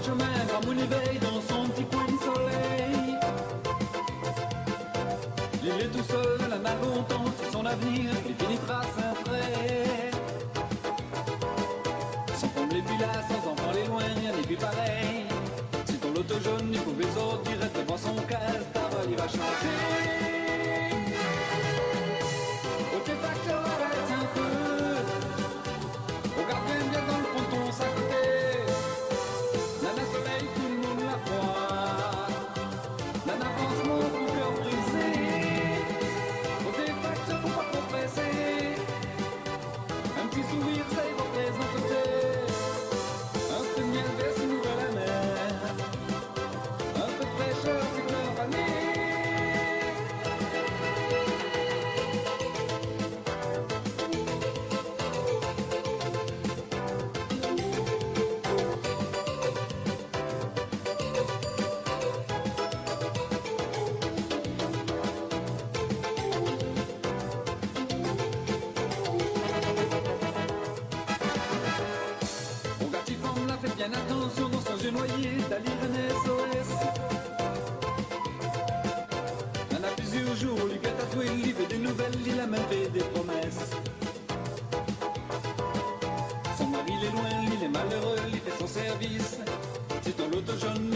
chemin, quand mon éveille dans son petit coin de soleil. Il est tout seul, la main longtemps sur son avenir, il finira sans frais. Sans femme les villas, sans enfants les loin, rien n'est plus pareil. Si ton loto jaune, il pouvait sortir devant son casse, il va chanter. Au tes facteurs, arrête un peu. Regarde bien dans le fond de ton sac. Nana soleil, tout le monde la voit. Nana pansement, ton cœur brisé. Au tes facteurs, faut pas trop presser. Un petit sourire, ça évoque les entités. Un peu de miel baisse, il ouvre la mer. Un peu de fraîcheur, c'est leur année. Faites bien attention dans son jeu noyé d'aller un SOS. On a plusieurs jours, lui a tatoué, il fait des nouvelles, il a même fait des promesses. Son mari il est loin, il est malheureux, il fait son service. C'est dans l'auto jaune,